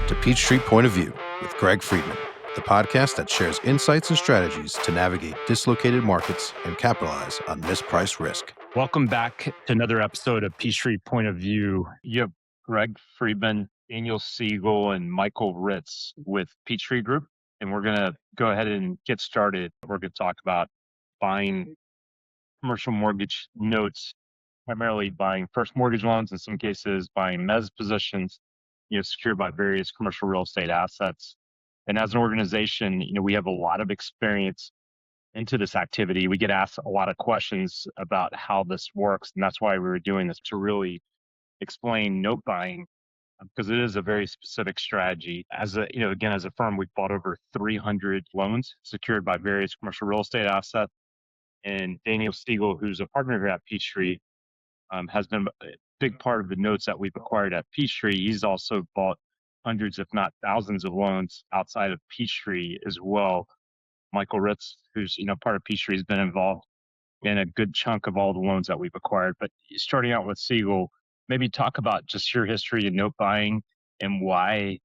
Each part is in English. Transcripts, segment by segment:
to Peachtree Point of View with Greg Friedman, the podcast that shares insights and strategies to navigate dislocated markets and capitalize on mispriced risk. Welcome back to another episode of Peachtree Point of View. You have Greg Friedman, Daniel Siegel, and Michael Ritz with Peachtree Group. And we're going to go ahead and get started. We're going to talk about buying commercial mortgage notes, primarily buying first mortgage loans, in some cases buying mezz positions, secured by various commercial real estate assets. And as an organization, we have a lot of experience into this activity. We get asked a lot of questions about how this works. And that's why we were doing this, to really explain note buying, because it is a very specific strategy. As a firm, we've bought over 300 loans secured by various commercial real estate assets. And Daniel Siegel, who's a partner here at Peachtree, has been a big part of the notes that we've acquired at Peachtree. He's also bought hundreds, if not thousands, of loans outside of Peachtree as well. Michael Ritz, who's part of Peachtree, has been involved in a good chunk of all the loans that we've acquired. But starting out with Siegel, maybe talk about just your history in note buying and why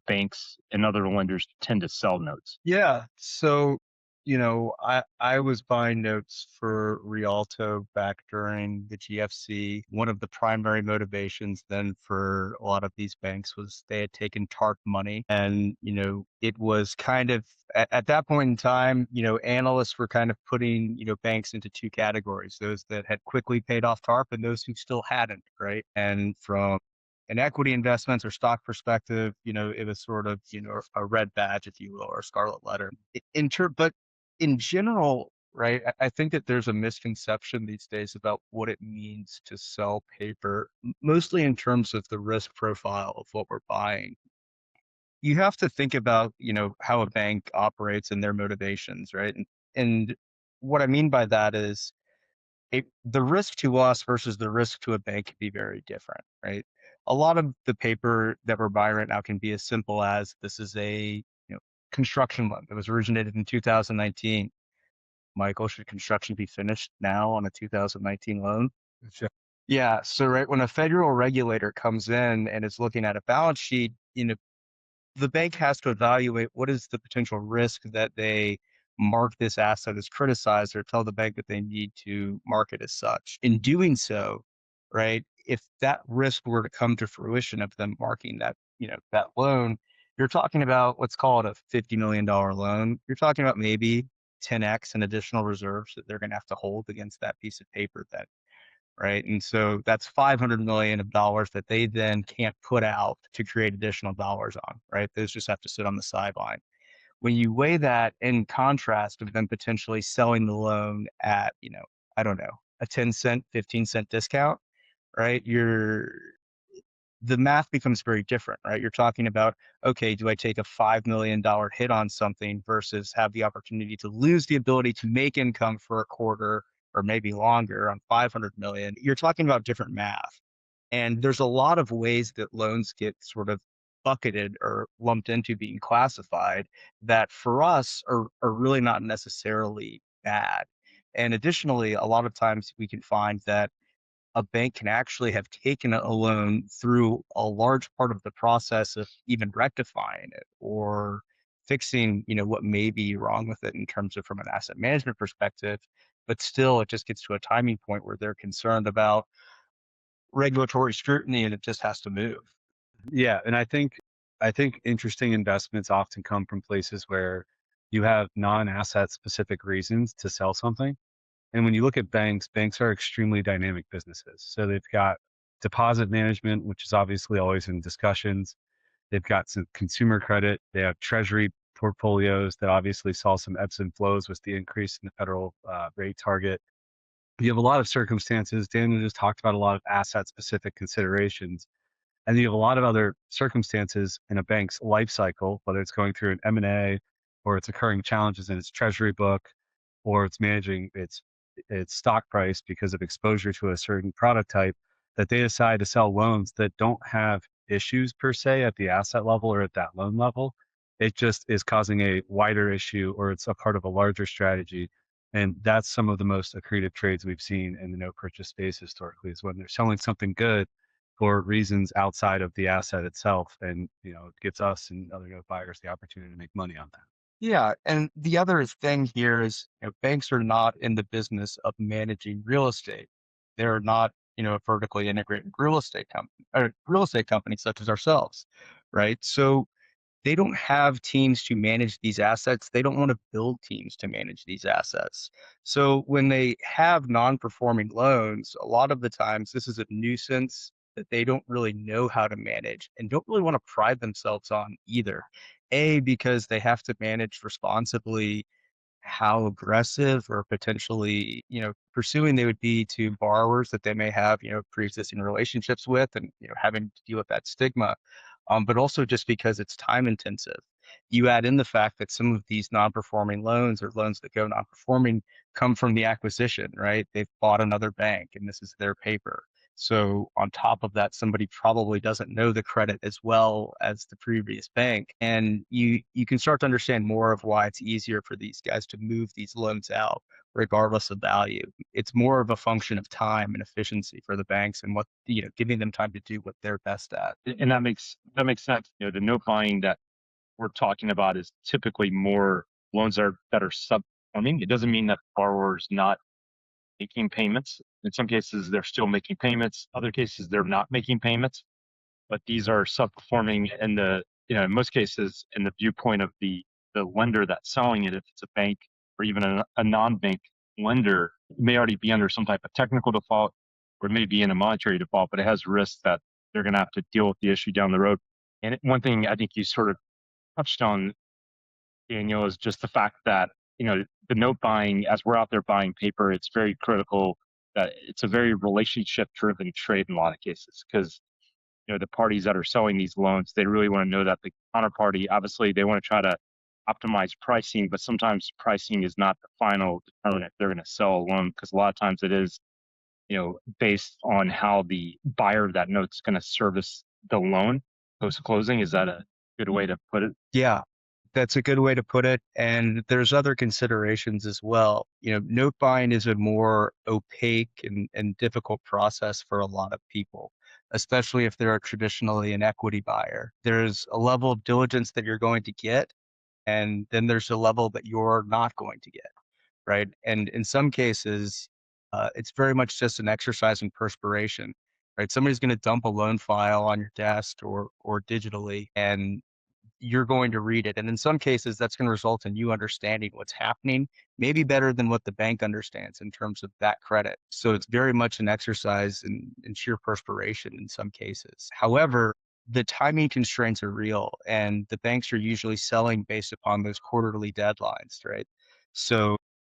banks and other lenders tend to sell notes. Yeah. So, I was buying notes for Rialto back during the GFC. One of the primary motivations then for a lot of these banks was they had taken TARP money. And, it was kind of at that point in time, analysts were kind of putting, banks into two categories: those that had quickly paid off TARP and those who still hadn't, right? And from an equity investments or stock perspective, it was sort of, a red badge, if you will, or a scarlet letter. But in general, right, I think that there's a misconception these days about what it means to sell paper, mostly in terms of the risk profile of what we're buying. You have to think about, how a bank operates and their motivations, right? And what I mean by that is the risk to us versus the risk to a bank can be very different, right? A lot of the paper that we're buying right now can be as simple as, this is a construction loan that was originated in 2019. Michael, should construction be finished now on a 2019 loan? Sure. Yeah. So right when a federal regulator comes in and is looking at a balance sheet, the bank has to evaluate what is the potential risk that they mark this asset as criticized, or tell the bank that they need to mark it as such. In doing so, right, if that risk were to come to fruition of them marking that, that loan, you're talking about, let's call it a $50 million loan. You're talking about maybe 10x in additional reserves that they're going to have to hold against that piece of paper then. Right. And so that's $500 million that they then can't put out to create additional dollars on. Right. Those just have to sit on the sideline. When you weigh that in contrast of them potentially selling the loan at, I don't know, a 10 cent, 15 cent discount, right? The math becomes very different, right? You're talking about, okay, do I take a $5 million hit on something versus have the opportunity to lose the ability to make income for a quarter or maybe longer on 500 million? You're talking about different math. And there's a lot of ways that loans get sort of bucketed or lumped into being classified that for us are really not necessarily bad. And additionally, a lot of times we can find that a bank can actually have taken a loan through a large part of the process of even rectifying it or fixing, what may be wrong with it in terms of from an asset management perspective, but still it just gets to a timing point where they're concerned about regulatory scrutiny and it just has to move. Yeah, and I think interesting investments often come from places where you have non-asset specific reasons to sell something. And when you look at banks are extremely dynamic businesses. So they've got deposit management, which is obviously always in discussions. They've got some consumer credit. They have treasury portfolios that obviously saw some ebbs and flows with the increase in the federal rate target. You have a lot of circumstances. Daniel just talked about a lot of asset specific considerations. And you have a lot of other circumstances in a bank's life cycle, whether it's going through an M&A or it's occurring challenges in its treasury book, or it's managing its stock price because of exposure to a certain product type, that they decide to sell loans that don't have issues per se at the asset level or at that loan level. It just is causing a wider issue, or it's a part of a larger strategy. And that's some of the most accretive trades we've seen in the no purchase space historically, is when they're selling something good for reasons outside of the asset itself. And, it gives us and other note buyers the opportunity to make money on that. Yeah, and the other thing here is, banks are not in the business of managing real estate. They're not, a vertically integrated real estate company or real estate company such as ourselves, right? So they don't have teams to manage these assets. They don't want to build teams to manage these assets. So when they have non-performing loans, a lot of the times this is a nuisance that they don't really know how to manage and don't really want to pride themselves on either. A, because they have to manage responsibly how aggressive or potentially, pursuing they would be to borrowers that they may have, pre-existing relationships with and, having to deal with that stigma. But also just because it's time intensive. You add in the fact that some of these non-performing loans or loans that go non-performing come from the acquisition, right? They've bought another bank and this is their paper. So on top of that, somebody probably doesn't know the credit as well as the previous bank. And you can start to understand more of why it's easier for these guys to move these loans out regardless of value. It's more of a function of time and efficiency for the banks and what, giving them time to do what they're best at. And that makes sense. The note buying that we're talking about is typically more loans that are subperforming. It doesn't mean that the borrower's not making payments. In some cases, they're still making payments. Other cases, they're not making payments. But these are subperforming in most cases, in the viewpoint of the lender that's selling it. If it's a bank or even a non-bank lender, it may already be under some type of technical default or it may be in a monetary default, but it has risks that they're going to have to deal with the issue down the road. And one thing I think you sort of touched on, Daniel, is just the fact that, the note buying, as we're out there buying paper, it's very critical that it's a very relationship driven trade in a lot of cases because, the parties that are selling these loans, they really want to know that the counterparty, obviously they want to try to optimize pricing, but sometimes pricing is not the final determinant if they're going to sell a loan because a lot of times it is, based on how the buyer of that note's going to service the loan post closing. Is that a good way to put it? Yeah, that's a good way to put it. And there's other considerations as well. Note buying is a more opaque and difficult process for a lot of people, especially if they're traditionally an equity buyer. There's a level of diligence that you're going to get, and then there's a level that you're not going to get, right? And in some cases, it's very much just an exercise in perspiration, right? Somebody's going to dump a loan file on your desk or digitally, and you're going to read it. And in some cases, that's going to result in you understanding what's happening, maybe better than what the bank understands in terms of that credit. So it's very much an exercise in sheer perspiration in some cases. However, the timing constraints are real, and the banks are usually selling based upon those quarterly deadlines, right? So,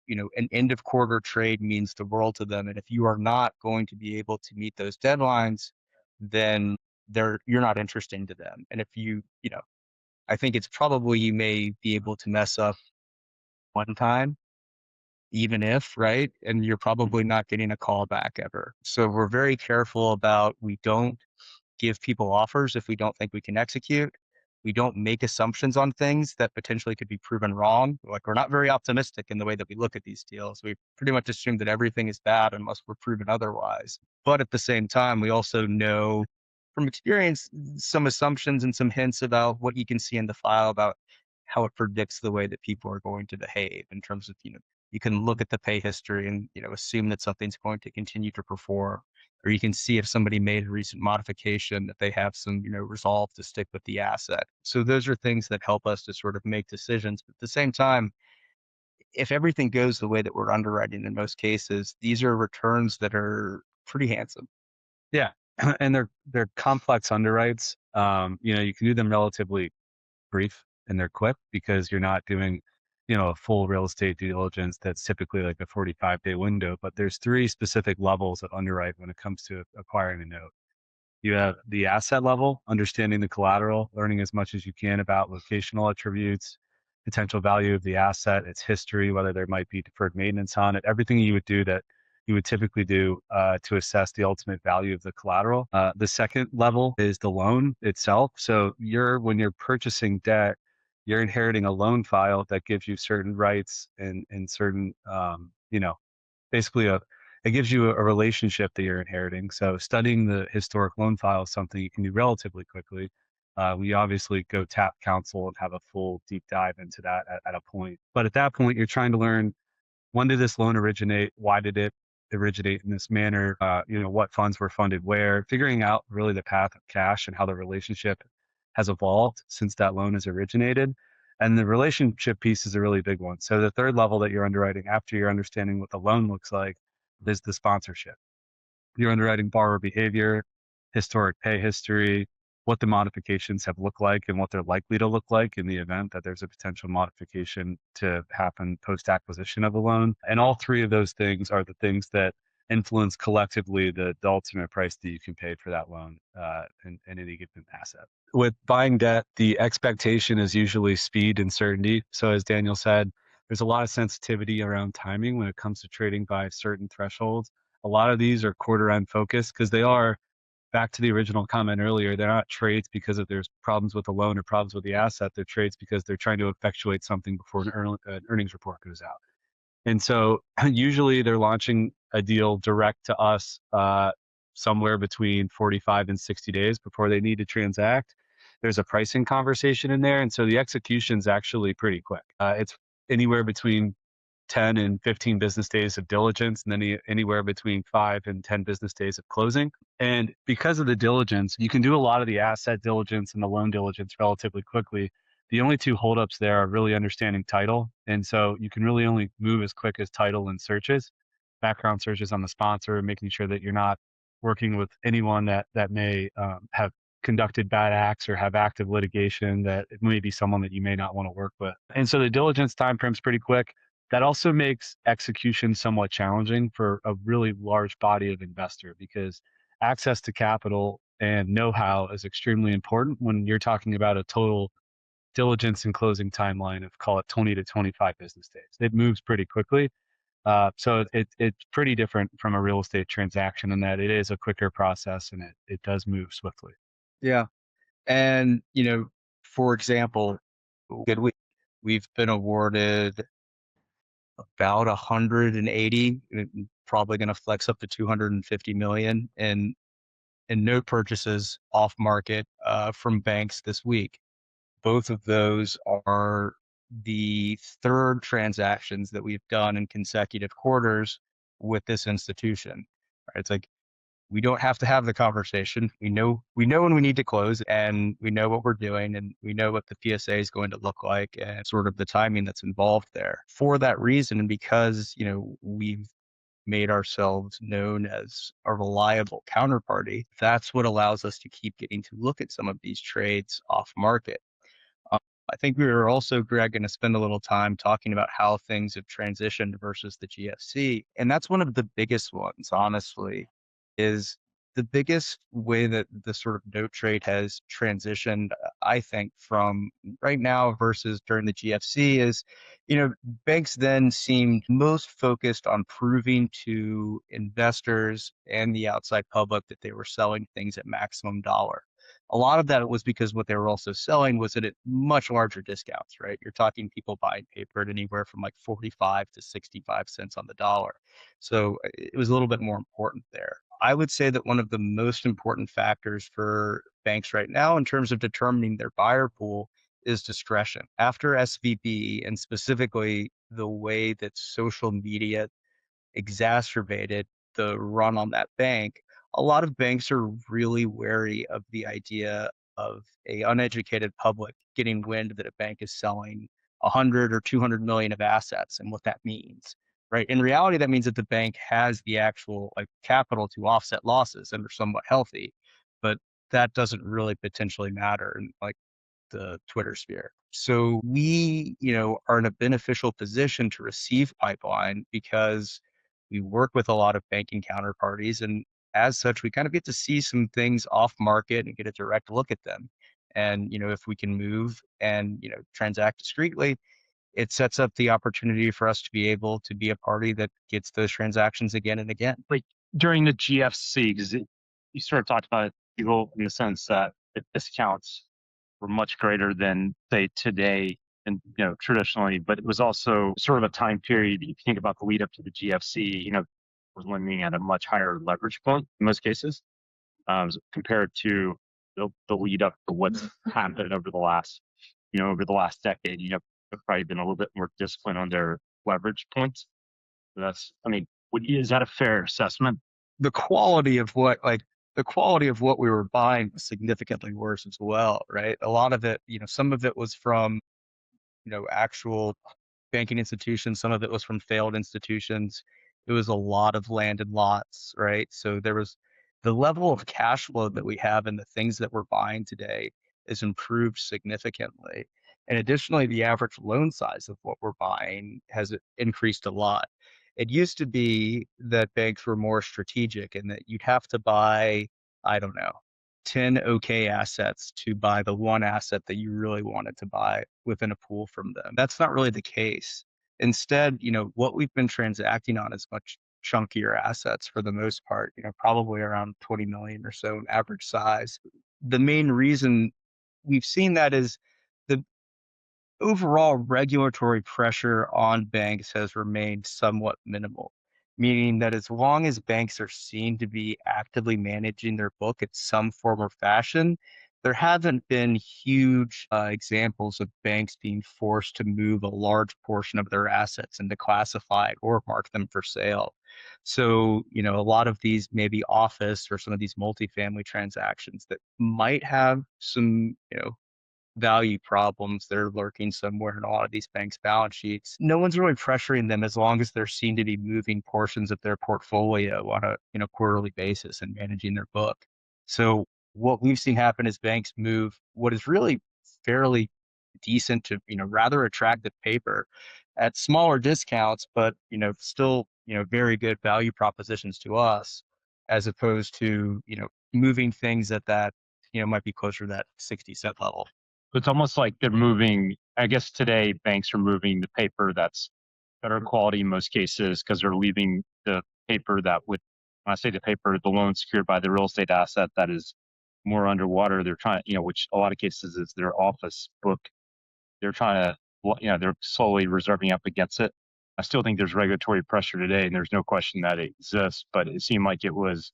an end of quarter trade means the world to them. And if you are not going to be able to meet those deadlines, then you're not interesting to them. And if I think it's probably you may be able to mess up one time, even if, right? And you're probably not getting a call back ever. So we're very careful about we don't give people offers if we don't think we can execute. We don't make assumptions on things that potentially could be proven wrong. Like we're not very optimistic in the way that we look at these deals. We pretty much assume that everything is bad unless we're proven otherwise. But at the same time, we also know from experience some assumptions and some hints about what you can see in the file about how it predicts the way that people are going to behave in terms of, you can look at the pay history and, assume that something's going to continue to perform. Or you can see if somebody made a recent modification that they have some, resolve to stick with the asset. So those are things that help us to sort of make decisions. But at the same time, if everything goes the way that we're underwriting in most cases, these are returns that are pretty handsome. Yeah. And they're complex underwrites. You can do them relatively brief and they're quick because you're not doing, a full real estate due diligence that's typically like a 45-day window. But there's three specific levels of underwrite when it comes to acquiring a note. You have the asset level, understanding the collateral, learning as much as you can about locational attributes, potential value of the asset, its history, whether there might be deferred maintenance on it, everything you would do that you would typically do to assess the ultimate value of the collateral. The second level is the loan itself. So when you're purchasing debt, you're inheriting a loan file that gives you certain rights and certain, basically it gives you a relationship that you're inheriting. So studying the historic loan file is something you can do relatively quickly. We obviously go tap counsel and have a full deep dive into that at a point. But at that point, you're trying to learn, when did this loan originate? Why did it originate in this manner? What funds were funded where? Figuring out really the path of cash and how the relationship has evolved since that loan has originated. And the relationship piece is a really big one. So the third level that you're underwriting after you're understanding what the loan looks like is the sponsorship. You're underwriting borrower behavior, historic pay history, what the modifications have looked like and what they're likely to look like in the event that there's a potential modification to happen post-acquisition of a loan. And all three of those things are the things that influence collectively the ultimate price that you can pay for that loan in any given asset. With buying debt, the expectation is usually speed and certainty. So as Daniel said, there's a lot of sensitivity around timing when it comes to trading by certain thresholds. A lot of these are quarter end focused because they are, back to the original comment earlier, they're not trades because of there's problems with the loan or problems with the asset. They're trades because they're trying to effectuate something before an earnings report goes out. And so usually they're launching a deal direct to us somewhere between 45 and 60 days before they need to transact. There's a pricing conversation in there. And so the execution is actually pretty quick. It's anywhere between 10 and 15 business days of diligence, and then anywhere between 5 and 10 business days of closing. And because of the diligence, you can do a lot of the asset diligence and the loan diligence relatively quickly. The only two holdups there are really understanding title. And so you can really only move as quick as title and searches, background searches on the sponsor, making sure that you're not working with anyone that may have conducted bad acts or have active litigation, that it may be someone that you may not want to work with. And so the diligence time frame's pretty quick. That also makes execution somewhat challenging for a really large body of investor, because access to capital and know-how is extremely important when you're talking about a total diligence and closing timeline of, call it 20 to 25 business days. It moves pretty quickly. So it's pretty different from a real estate transaction in that it is a quicker process and it does move swiftly. Yeah. And, for example, we've been awarded about 180, probably going to flex up to 250 million in note purchases off market from banks this week. Both of those are the third transactions that we've done in consecutive quarters with this institution. Right? It's like, we don't have to have the conversation. We know when we need to close, and we know what we're doing, and we know what the PSA is going to look like and sort of the timing that's involved there. For that reason, and because, we've made ourselves known as a reliable counterparty, that's what allows us to keep getting to look at some of these trades off market. I think we were also, Greg, going to spend a little time talking about how things have transitioned versus the GFC. And that's one of the biggest ones, honestly, is the biggest way that the sort of note trade has transitioned, I think, from right now versus during the GFC is, banks then seemed most focused on proving to investors and the outside public that they were selling things at maximum dollar. A lot of that was because what they were also selling was at much larger discounts, right? You're talking people buying paper at anywhere from like 45 to 65 cents on the dollar. So it was a little bit more important there. I would say that one of the most important factors for banks right now in terms of determining their buyer pool is discretion. After SVB, and specifically the way that social media exacerbated the run on that bank, a lot of banks are really wary of the idea of a uneducated public getting wind that a bank is selling 100 or 200 million of assets and what that means. Right. In reality, that means that the bank has the actual capital to offset losses and are somewhat healthy, but that doesn't really potentially matter in the Twitter sphere. So we, are in a beneficial position to receive pipeline because we work with a lot of banking counterparties, and as such, we kind of get to see some things off market and get a direct look at them. And, if we can move and, transact discreetly, it sets up the opportunity for us to be able to be a party that gets those transactions again and again. Like during the GFC, because you sort of talked about it, Siegel, in the sense that the discounts were much greater than, say, today and, traditionally, but it was also sort of a time period. If you think about the lead up to the GFC, were lending at a much higher leverage point in most cases, compared to the lead up to what's happened over the last, over the last decade. They've probably been a little bit more disciplined on their leverage points. So I mean, is that a fair assessment? The quality of what we were buying was significantly worse as well, right? A lot of it, some of it was from, actual banking institutions. Some of it was from failed institutions. It was a lot of land and lots, right? So there was the level of cash flow that we have and the things that we're buying today is improved significantly. And additionally, the average loan size of what we're buying has increased a lot. It used to be that banks were more strategic and that you'd have to buy, I don't know, 10 okay assets to buy the one asset that you really wanted to buy within a pool from them. That's not really the case. Instead, what we've been transacting on is much chunkier assets for the most part, probably around 20 million or so in average size. The main reason we've seen that is the overall regulatory pressure on banks has remained somewhat minimal, meaning that as long as banks are seen to be actively managing their book in some form or fashion, there haven't been huge examples of banks being forced to move a large portion of their assets into classified or mark them for sale. So, a lot of these maybe office or some of these multifamily transactions that might have some, value problems that are lurking somewhere in a lot of these banks' balance sheets. No one's really pressuring them as long as they're seen to be moving portions of their portfolio on a quarterly basis and managing their book. So what we've seen happen is banks move what is really fairly decent to rather attractive paper at smaller discounts, but still very good value propositions to us, as opposed to moving things at that might be closer to that 60-cent level. It's almost like they're moving. I guess today banks are moving the paper that's better quality in most cases because they're leaving the paper that would, when I say the paper, the loan secured by the real estate asset that is more underwater. They're trying, which a lot of cases is their office book. They're trying to, they're slowly reserving up against it. I still think there's regulatory pressure today, and there's no question that it exists, but it seemed like it was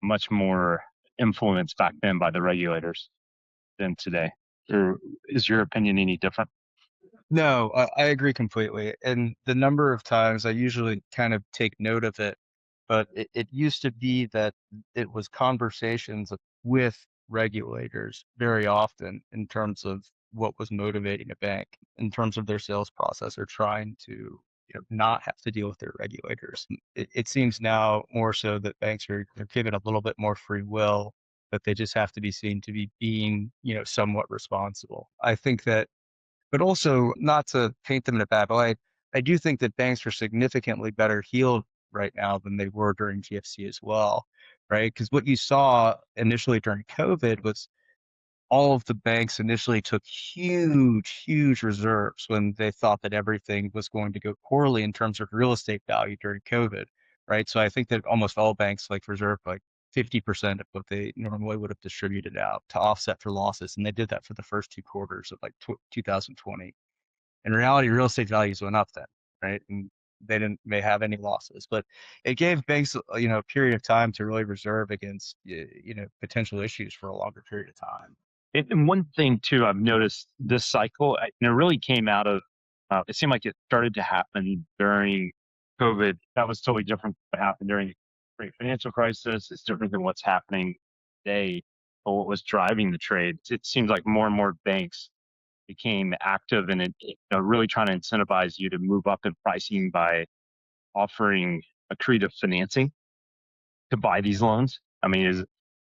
much more influenced back then by the regulators than today. Or is your opinion any different? No, I agree completely. And the number of times I usually kind of take note of it, but it used to be that it was conversations with regulators very often in terms of what was motivating a bank, in terms of their sales process or trying to not have to deal with their regulators. It seems now more so that banks they're given a little bit more free will, that they just have to be seen to be being, somewhat responsible. I think that, but also not to paint them in a bad light, I do think that banks are significantly better healed right now than they were during GFC as well, right? Because what you saw initially during COVID was all of the banks initially took huge reserves when they thought that everything was going to go poorly in terms of real estate value during COVID, right? So I think that almost all banks reserved 50% of what they normally would have distributed out to offset for losses. And they did that for the first 2 quarters of 2020. In reality, real estate values went up then, right? And they may have any losses, but it gave banks, a period of time to really reserve against, potential issues for a longer period of time. And one thing too, I've noticed this cycle, and it really came out of, it seemed like it started to happen during COVID. That was totally different from what happened during the great financial crisis. It's different than what's happening today, or what was driving the trade. It seems like more and more banks became active in it, really trying to incentivize you to move up in pricing by offering accretive financing to buy these loans. I mean,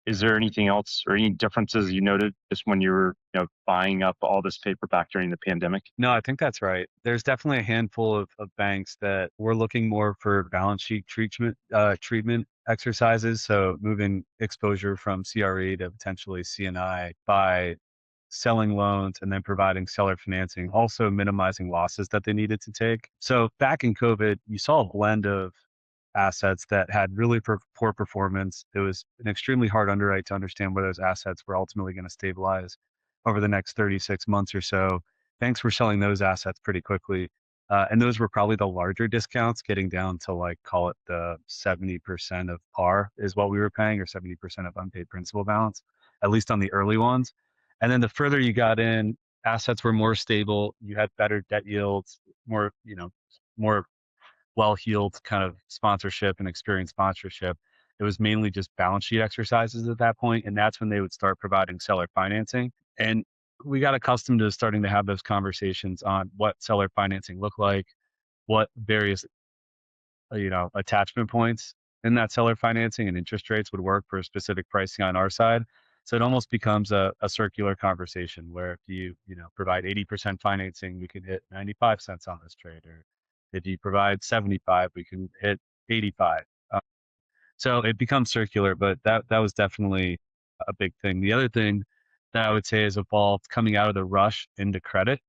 is there anything else or any differences you noted just when you were buying up all this paper back during the pandemic? No, I think that's right. There's definitely a handful of banks that were looking more for balance sheet treatment exercises. So moving exposure from CRE to potentially CNI by selling loans and then providing seller financing, also minimizing losses that they needed to take. So back in COVID, you saw a blend of assets that had really poor performance. It was an extremely hard underwrite to understand where those assets were ultimately going to stabilize over the next 36 months or so. Banks were selling those assets pretty quickly. And those were probably the larger discounts, getting down to like, call it the 70% of par is what we were paying, or 70% of unpaid principal balance, at least on the early ones. And then the further you got in, assets were more stable. You had better debt yields, more, more well-heeled kind of sponsorship and experienced sponsorship. It was mainly just balance sheet exercises at that point, and that's when they would start providing seller financing. And we got accustomed to starting to have those conversations on what seller financing looked like, what various attachment points in that seller financing and interest rates would work for specific pricing on our side. So it almost becomes a circular conversation where if you provide 80% financing, we can hit 95 cents on this trade, or if you provide 75, we can hit 85. So it becomes circular, but that was definitely a big thing. The other thing that I would say has evolved coming out of the rush into credit,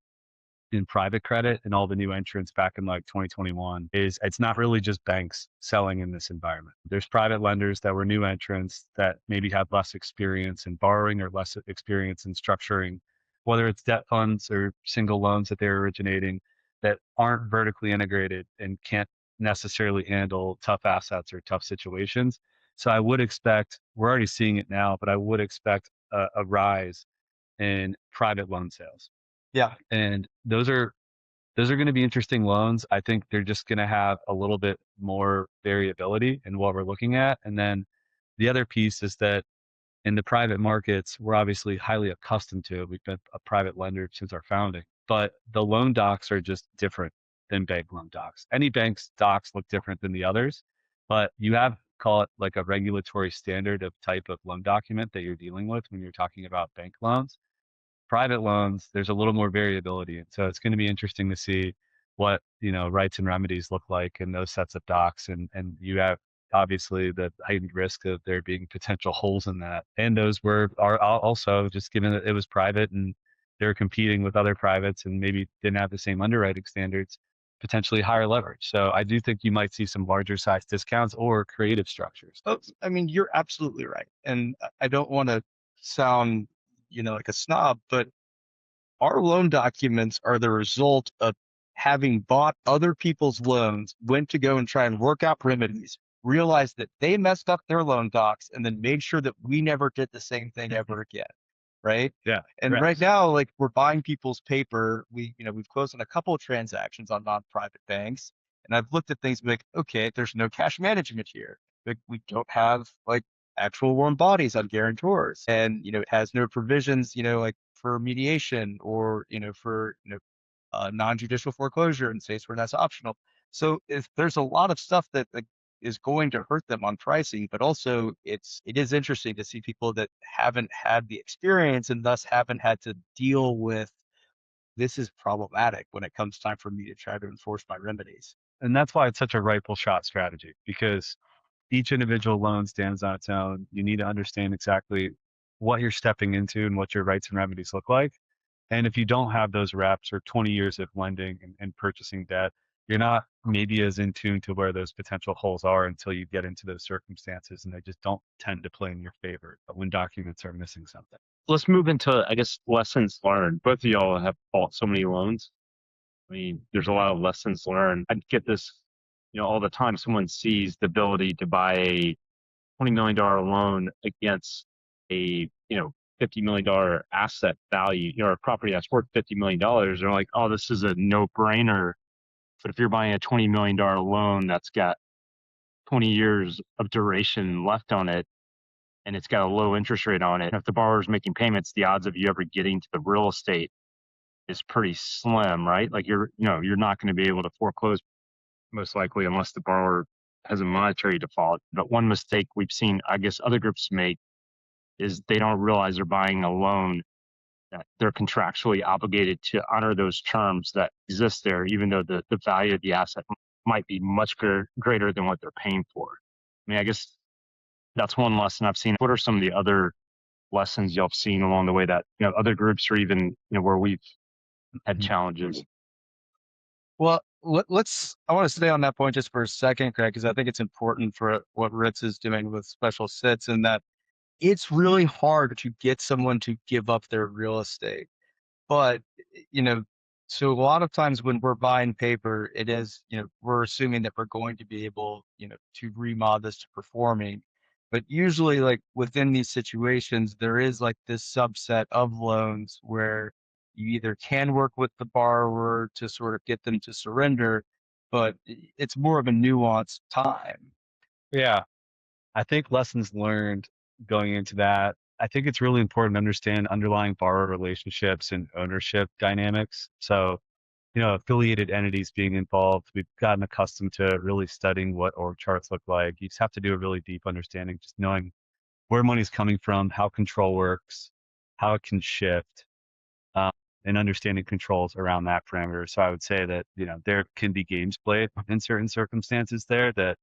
in private credit, and all the new entrants back in like 2021, is it's not really just banks selling in this environment. There's private lenders that were new entrants that maybe have less experience in borrowing or less experience in structuring, whether it's debt funds or single loans that they're originating, that aren't vertically integrated and can't necessarily handle tough assets or tough situations. So I would expect, we're already seeing it now, but I would expect a rise in private loan sales. Yeah. And those are going to be interesting loans. I think they're just going to have a little bit more variability in what we're looking at. And then the other piece is that in the private markets, we're obviously highly accustomed to it. We've been a private lender since our founding, but the loan docs are just different than bank loan docs. Any bank's docs look different than the others, but you have, call it like a regulatory standard of type of loan document that you're dealing with when you're talking about bank loans. Private loans, there's a little more variability. And so it's going to be interesting to see what, rights and remedies look like in those sets of docs. And you have obviously the heightened risk of there being potential holes in that. And those are also, just given that it was private and they're competing with other privates and maybe didn't have the same underwriting standards, potentially higher leverage. So I do think you might see some larger size discounts or creative structures. Oh, I mean, you're absolutely right. And I don't want to sound, like a snob, but our loan documents are the result of having bought other people's loans, went to go and try and work out remedies, realized that they messed up their loan docs, and then made sure that we never did the same thing ever again. Right. Yeah. And correct. right now, like, we're buying people's paper. We've closed on a couple of transactions on non-private banks. And I've looked at things like, okay, there's no cash management here. Like, we don't have like actual warm bodies on guarantors. And, it has no provisions, like for mediation or, for, non-judicial foreclosure in states where that's optional. So if there's a lot of stuff that is going to hurt them on pricing, but also it is interesting to see people that haven't had the experience and thus haven't had to deal with, this is problematic when it comes time for me to try to enforce my remedies. And that's why it's such a rifle shot strategy, because each individual loan stands on its own. You need to understand exactly what you're stepping into and what your rights and remedies look like. And if you don't have those reps or 20 years of lending and purchasing debt, you're not maybe as in tune to where those potential holes are until you get into those circumstances, and they just don't tend to play in your favor when documents are missing something. Let's move into, I guess, lessons learned. Both of y'all have bought so many loans. I mean, there's a lot of lessons learned. I get this, all the time. Someone sees the ability to buy a $20 million loan against a, $50 million asset value, a property that's worth $50 million. They're like, oh, this is a no-brainer. But if you're buying a $20 million loan that's got 20 years of duration left on it, and it's got a low interest rate on it, and if the borrower's making payments, the odds of you ever getting to the real estate is pretty slim, right? Like you're not going to be able to foreclose most likely unless the borrower has a monetary default. But one mistake we've seen, I guess, other groups make is they don't realize they're buying a loan that they're contractually obligated to honor those terms that exist there, even though the value of the asset might be much greater than what they're paying for. I mean, I guess that's one lesson I've seen. What are some of the other lessons y'all have seen along the way that, other groups or even, where we've had challenges? Well, I want to stay on that point just for a second, Craig, because I think it's important for what Ritz is doing with special sits, and that it's really hard to get someone to give up their real estate. But, So a lot of times when we're buying paper, it is, we're assuming that we're going to be able, to remod this to performing. But usually like within these situations, there is like this subset of loans where you either can work with the borrower to sort of get them to surrender, but it's more of a nuanced time. Yeah. I think lessons learned going into that. I think it's really important to understand underlying borrower relationships and ownership dynamics. So, affiliated entities being involved, we've gotten accustomed to really studying what org charts look like. You just have to do a really deep understanding, just knowing where money's coming from, how control works, how it can shift, um, and understanding controls around that parameter. So I would say that, there can be games played in certain circumstances there that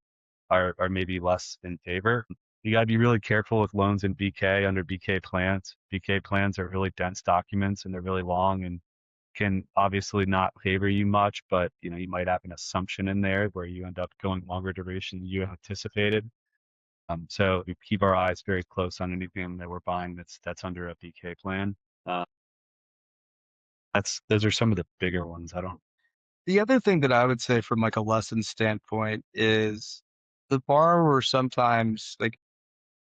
are maybe less in favor. You got to be really careful with loans in BK under BK plans. BK plans are really dense documents and they're really long and can obviously not favor you much, but you might have an assumption in there where you end up going longer duration than you anticipated. So we keep our eyes very close on anything that we're buying that's under a BK plan. Uh, those are some of the bigger ones. I don't. The other thing that I would say from like a lesson standpoint is the borrower sometimes like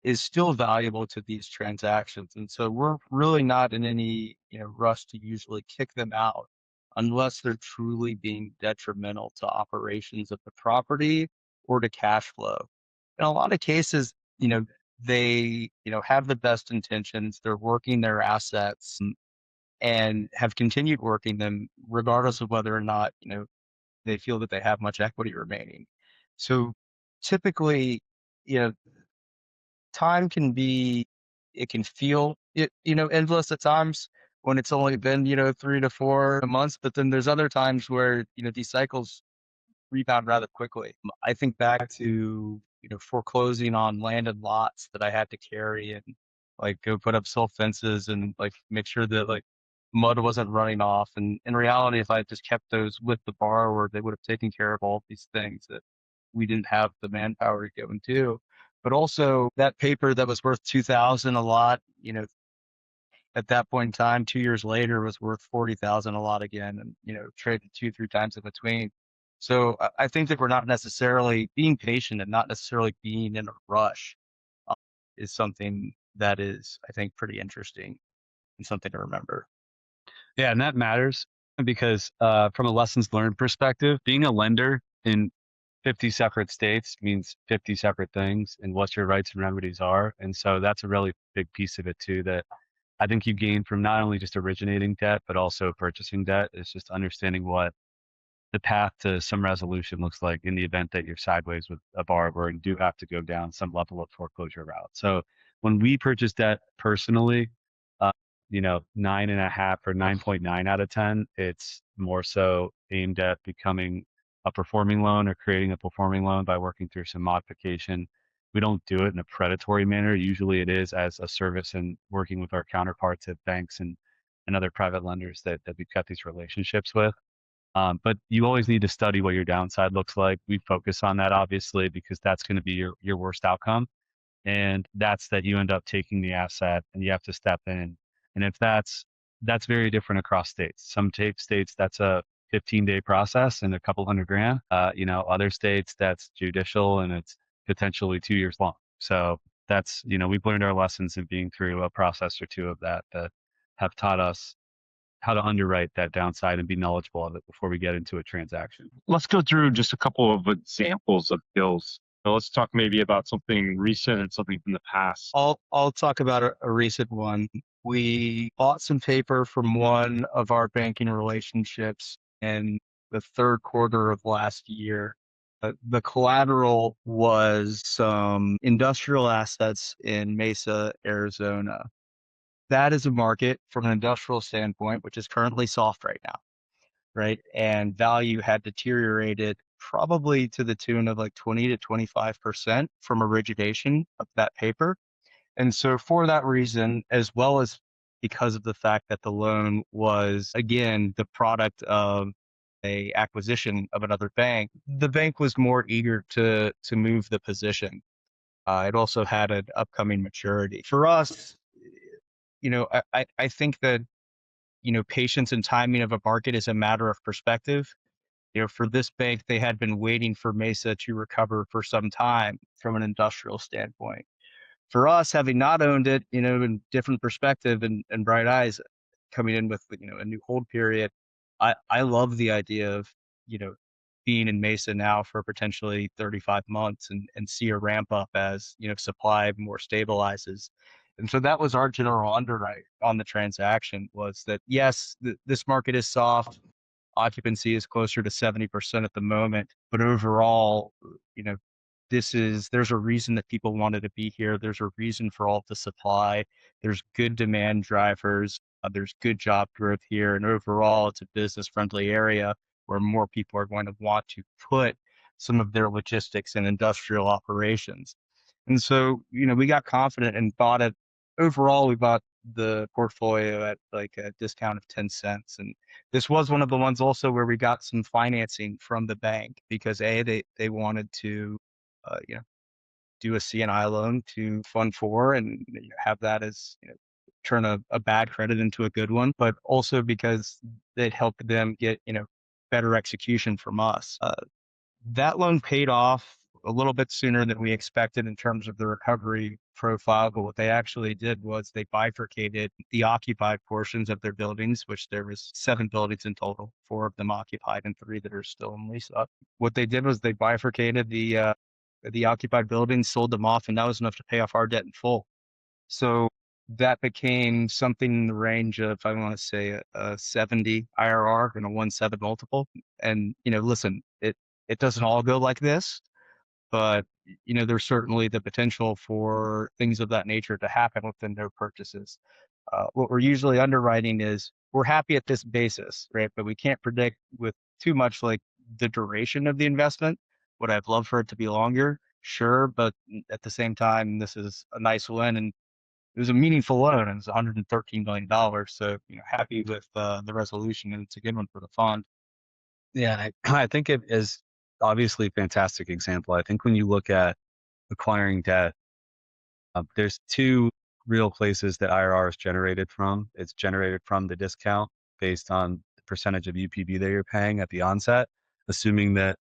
is still valuable to these transactions. And so we're really not in any, rush to usually kick them out unless they're truly being detrimental to operations of the property or to cash flow. In a lot of cases, they, have the best intentions, they're working their assets and have continued working them regardless of whether or not, they feel that they have much equity remaining. So typically, you know, time can be, it can feel endless at times when it's only been, 3 to 4 months, but then there's other times where, these cycles rebound rather quickly. I think back to, foreclosing on land and lots that I had to carry and like go put up silt fences and like make sure that like mud wasn't running off. And in reality, if I had just kept those with the borrower, they would have taken care of all of these things that we didn't have the manpower to go and do. But also that paper that was worth 2,000 a lot, at that point in time, 2 years later was worth 40,000 a lot again, and traded 2, 3 times in between. So I think that we're not necessarily being patient and not necessarily being in a rush is something that is, I think, pretty interesting and something to remember. Yeah, and that matters because from a lessons learned perspective, being a lender in 50 separate states means 50 separate things and what your rights and remedies are. And so that's a really big piece of it too, that I think you gain from not only just originating debt, but also purchasing debt. It's just understanding what the path to some resolution looks like in the event that you're sideways with a borrower and do have to go down some level of foreclosure route. So when we purchase debt personally, 9.5 or 9.9 out of 10, it's more so aimed at becoming a performing loan or creating a performing loan by working through some modification. We don't do it in a predatory manner. Usually it is as a service and working with our counterparts at banks and other private lenders that we've got these relationships with. But you always need to study what your downside looks like. We focus on that obviously because that's going to be your worst outcome. And that's that you end up taking the asset and you have to step in. And if that's very different across states. Some states that's a 15-day process and a couple $100,000. Other states that's judicial and it's potentially 2 years long. So that's, we've learned our lessons in being through a process or two of that have taught us how to underwrite that downside and be knowledgeable of it before we get into a transaction. Let's go through just a couple of examples of deals. So let's talk maybe about something recent and something from the past. I'll talk about a recent one. We bought some paper from one of our banking relationships in the third quarter of last year. The collateral was some industrial assets in Mesa, Arizona. That is a market from an industrial standpoint, which is currently soft right now, right? And value had deteriorated probably to the tune of like 20 to 25% from origination of that paper. And so for that reason, as well as because of the fact that the loan was, again, the product of a acquisition of another bank, the bank was more eager to move the position. It also had an upcoming maturity. For us, I think that, patience and timing of a market is a matter of perspective. For this bank, they had been waiting for Mesa to recover for some time from an industrial standpoint. For us, having not owned it, in different perspective and bright eyes coming in with, a new hold period, I love the idea of, you know, being in Mesa now for potentially 35 months and see a ramp up as, supply more stabilizes. And so that was our general underwrite on the transaction was that, yes, this market is soft. Occupancy is closer to 70% at the moment, but overall, you know, there's a reason that people wanted to be here. There's a reason for all the supply. There's good demand drivers. There's good job growth here. And overall, it's a business friendly area where more people are going to want to put some of their logistics and industrial operations. And so, we got confident and bought it. Overall, we bought the portfolio at like a discount of 10 cents. And this was one of the ones also where we got some financing from the bank because they wanted to, do a CNI loan to fund for and have that as, turn a bad credit into a good one, but also because it helped them get, better execution from us. That loan paid off a little bit sooner than we expected in terms of the recovery profile. But what they actually did was they bifurcated the occupied portions of their buildings, which there was 7 buildings in total, 4 of them occupied and 3 that are still in lease up. What they did was they bifurcated the occupied buildings, sold them off, and that was enough to pay off our debt in full. So that became something in the range of, I want to say, a 70 IRR and a 1.7 multiple. And, listen, it doesn't all go like this, but, there's certainly the potential for things of that nature to happen within their purchases. What we're usually underwriting is we're happy at this basis, right? But we can't predict with too much like the duration of the investment. Would I've loved for it to be longer? Sure. But at the same time, this is a nice win and it was a meaningful loan. It was $113 million. So, happy with the resolution and it's a good one for the fund. Yeah, I think it is obviously a fantastic example. I think when you look at acquiring debt, there's 2 real places that IRR is generated from. It's generated from the discount based on the percentage of UPB that you're paying at the onset, assuming that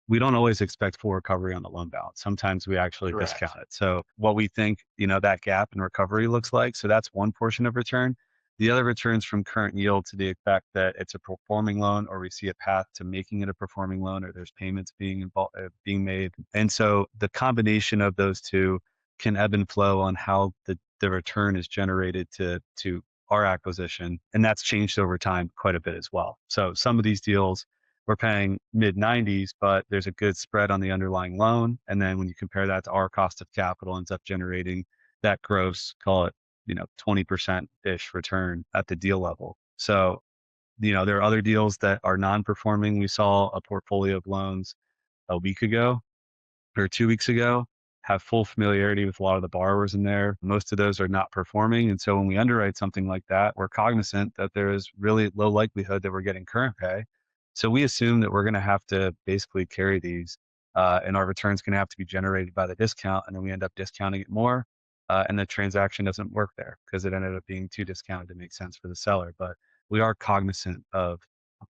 we don't always expect full recovery on the loan balance. Sometimes we actually Correct. discount it. So what we think, that gap in recovery looks like. So that's one portion of return. The other returns from current yield to the effect that it's a performing loan or we see a path to making it a performing loan or there's payments being made. And so the combination of those 2 can ebb and flow on how the return is generated to our acquisition. And that's changed over time quite a bit as well. So some of these deals we're paying mid 90s, but there's a good spread on the underlying loan. And then when you compare that to our cost of capital, ends up generating that gross, call it, 20%-ish return at the deal level. So, there are other deals that are non-performing. We saw a portfolio of loans a week ago or 2 weeks ago, have full familiarity with a lot of the borrowers in there. Most of those are not performing. And so when we underwrite something like that, we're cognizant that there is really low likelihood that we're getting current pay. So we assume that we're going to have to basically carry these and our return's going to have to be generated by the discount. And then we end up discounting it more. And the transaction doesn't work there because it ended up being too discounted to make sense for the seller. But we are cognizant of,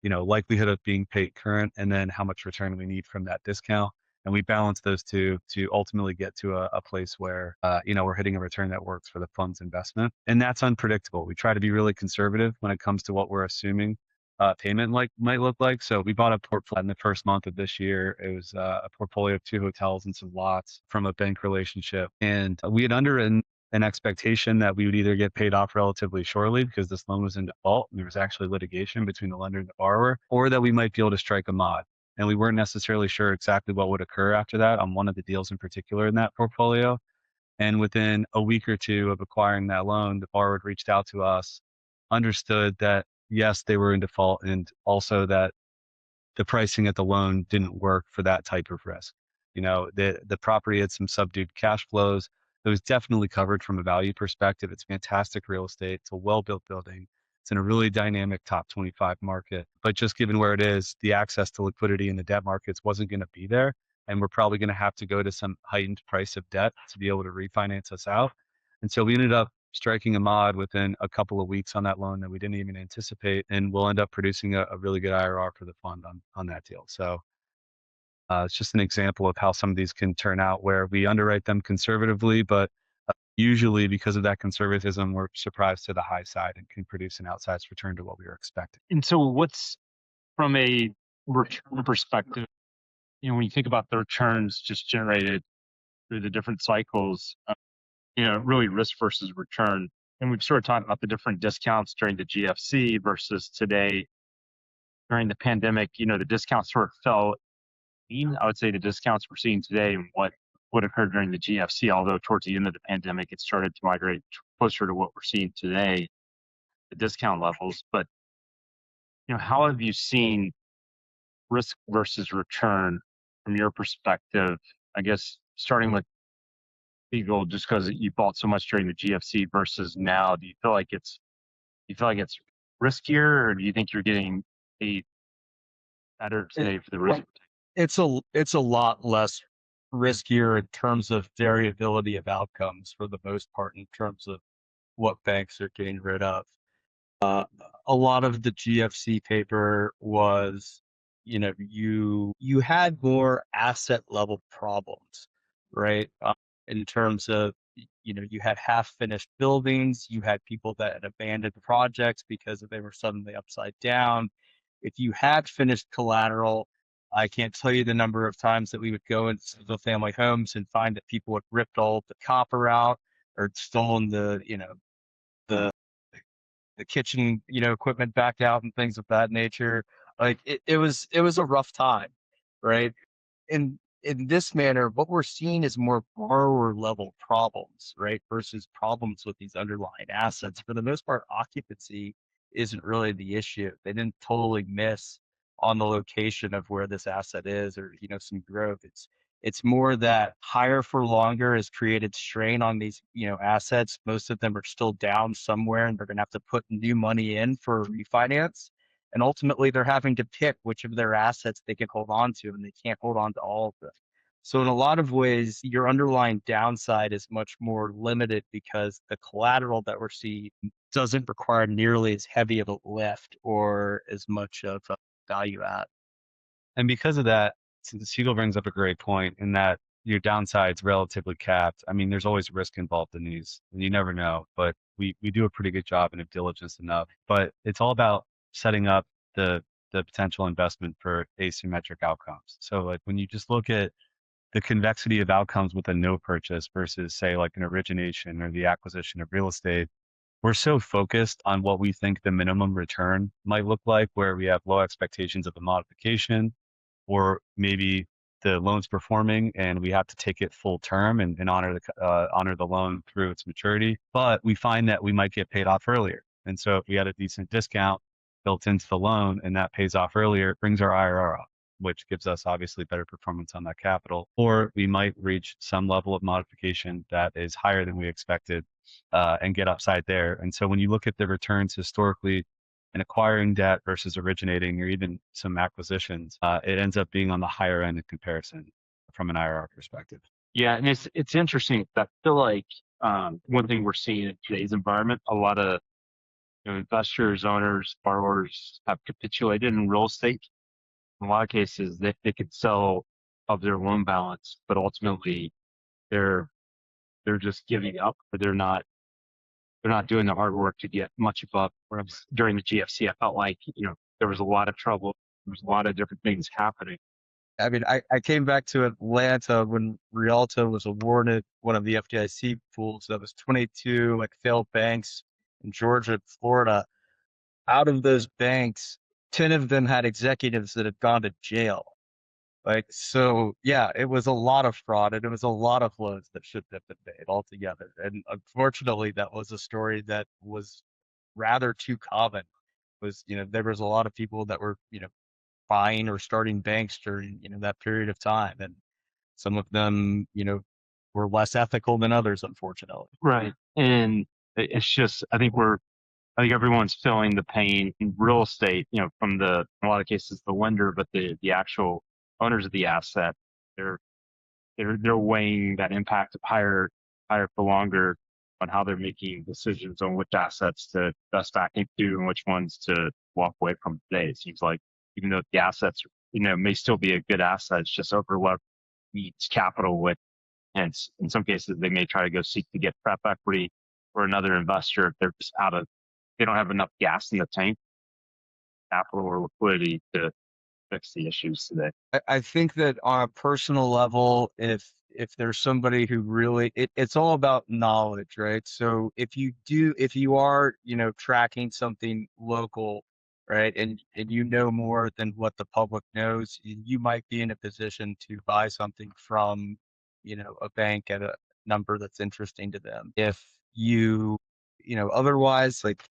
likelihood of being paid current and then how much return we need from that discount. And we balance those 2 to ultimately get to a place where, we're hitting a return that works for the fund's investment. And that's unpredictable. We try to be really conservative when it comes to what we're assuming payment might look like. So we bought a portfolio in the first month of this year. It was a portfolio of 2 hotels and some lots from a bank relationship. And we had underwritten an expectation that we would either get paid off relatively shortly because this loan was in default and there was actually litigation between the lender and the borrower, or that we might be able to strike a mod. And we weren't necessarily sure exactly what would occur after that on one of the deals in particular in that portfolio. And within a week or 2 of acquiring that loan, the borrower had reached out to us, understood that yes, they were in default, and also that the pricing at the loan didn't work for that type of risk. The property had some subdued cash flows. It was definitely covered from a value perspective. It's fantastic real estate. It's a well-built building. It's in a really dynamic top 25 market. But just given where it is, the access to liquidity in the debt markets wasn't going to be there. And we're probably going to have to go to some heightened price of debt to be able to refinance us out. And so we ended up striking a mod within a couple of weeks on that loan that we didn't even anticipate, and we'll end up producing a really good IRR for the fund on that deal. So it's just an example of how some of these can turn out where we underwrite them conservatively, but usually because of that conservatism, we're surprised to the high side and can produce an outsized return to what we were expecting. And so what's from a return perspective, when you think about the returns just generated through the different cycles, really risk versus return. And we've sort of talked about the different discounts during the GFC versus today during the pandemic. The discounts sort of fell. I would say the discounts we're seeing today and what occurred during the GFC, although towards the end of the pandemic, it started to migrate closer to what we're seeing today, the discount levels. But, how have you seen risk versus return from your perspective? I guess starting with Siegel, just because you bought so much during the GFC versus now, do you feel like it's riskier, or do you think you're getting paid better today for the risk? It's a lot less riskier in terms of variability of outcomes for the most part in terms of what banks are getting rid of. A lot of the GFC paper was, you had more asset level problems, right? In terms of, you had half finished buildings, you had people that had abandoned projects because they were suddenly upside down. If you had finished collateral, I can't tell you the number of times that we would go into the family homes and find that people had ripped all the copper out or stolen the kitchen, equipment back out and things of that nature. Like it was a rough time, right? In this manner, what we're seeing is more borrower level problems, right? Versus problems with these underlying assets. For the most part, occupancy isn't really the issue. They didn't totally miss on the location of where this asset is or, some growth. It's more that higher for longer has created strain on these, assets. Most of them are still down somewhere and they're going to have to put new money in for refinance. And ultimately they're having to pick which of their assets they can hold on to, and they can't hold on to all of them. So in a lot of ways, your underlying downside is much more limited because the collateral that we're seeing doesn't require nearly as heavy of a lift or as much of a value add. And because of that, Siegel brings up a great point in that your downside's relatively capped. I mean, there's always risk involved in these, and you never know, but we do a pretty good job and have diligence enough. But it's all about setting up the potential investment for asymmetric outcomes. So like when you just look at the convexity of outcomes with a no purchase versus say like an origination or the acquisition of real estate, we're so focused on what we think the minimum return might look like, where we have low expectations of the modification, or maybe the loan's performing and we have to take it full term and honor the loan through its maturity. But we find that we might get paid off earlier. And so if we had a decent discount built into the loan and that pays off earlier, it brings our IRR up, which gives us obviously better performance on that capital. Or we might reach some level of modification that is higher than we expected and get upside there. And so when you look at the returns historically and acquiring debt versus originating or even some acquisitions, it ends up being on the higher end in comparison from an IRR perspective. Yeah, and it's interesting. I feel like one thing we're seeing in today's environment, a lot of investors, owners, borrowers have capitulated in real estate. In a lot of cases, they could sell of their loan balance, but ultimately they're just giving up, or they're not doing the hard work to get much above. Whereas during the GFC, I felt like there was a lot of trouble. There was a lot of different things happening. I mean, I came back to Atlanta when Rialto was awarded one of the FDIC pools that was 22 like failed banks in Georgia and Florida. Out of those banks, 10 of them had executives that had gone to jail. Like, so yeah, it was a lot of fraud and it was a lot of loans that shouldn't have been made altogether. And unfortunately, that was a story that was rather too common. There was a lot of people that were, buying or starting banks during, that period of time. And some of them, were less ethical than others, unfortunately. Right. And it's just, I think everyone's feeling the pain in real estate, from in a lot of cases, the lender, but the actual owners of the asset, they're weighing that impact of higher for longer on how they're making decisions on which assets to invest back into and which ones to walk away from today. It seems like even though the assets, may still be a good asset, it's just overleveraged, needs capital with, hence in some cases they may try to go seek to get prep equity or another investor if they're just they don't have enough gas in the tank, capital or liquidity to fix the issues today. I think that on a personal level, if there's somebody who really, it's all about knowledge, right? So if you are, tracking something local, right, and you know more than what the public knows, you might be in a position to buy something from, a bank at a number that's interesting to them. If otherwise, like,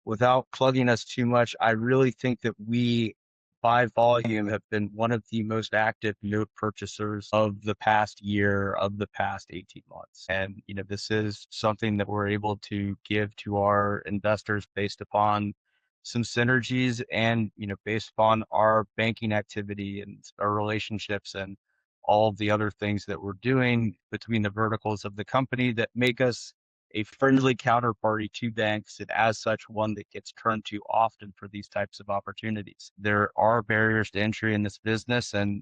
without plugging us too much, I really think that we, by volume, have been one of the most active note purchasers of the past year, of the past 18 months. And, this is something that we're able to give to our investors based upon some synergies and, based upon our banking activity and our relationships and all of the other things that we're doing between the verticals of the company that make us a friendly counterparty to banks, and as such, one that gets turned to often for these types of opportunities. There are barriers to entry in this business, and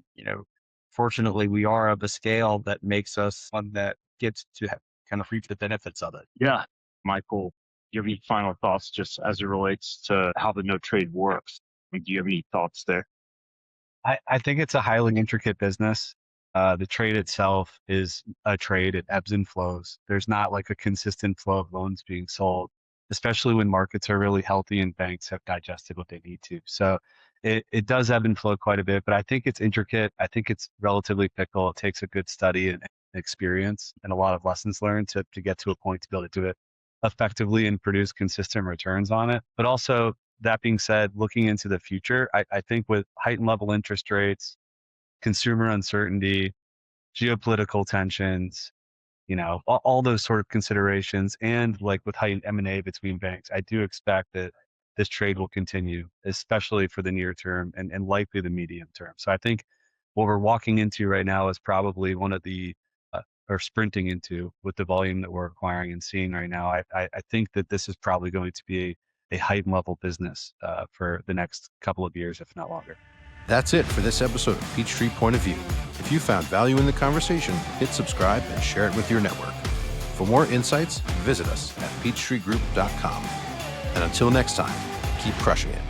fortunately, we are of a scale that makes us one that gets to kind of reap the benefits of it. Yeah, Michael, do you have any final thoughts just as it relates to how the note trade works? Do you have any thoughts there? I think it's a highly intricate business. The trade itself is a trade. It ebbs and flows. There's not like a consistent flow of loans being sold, especially when markets are really healthy and banks have digested what they need to. So it does ebb and flow quite a bit, but I think it's intricate. I think it's relatively fickle. It takes a good study and experience and a lot of lessons learned to get to a point to be able to do it effectively and produce consistent returns on it. But also, that being said, looking into the future, I think with heightened level interest rates, consumer uncertainty, geopolitical tensions, all those sort of considerations, and like with heightened M&A between banks, I do expect that this trade will continue, especially for the near term and likely the medium term. So I think what we're walking into right now is probably one of the, or sprinting into with the volume that we're acquiring and seeing right now. I think that this is probably going to be a heightened level business for the next couple of years, if not longer. That's it for this episode of Peachtree Point of View. If you found value in the conversation, hit subscribe and share it with your network. For more insights, visit us at peachtreegroup.com. And until next time, keep crushing it.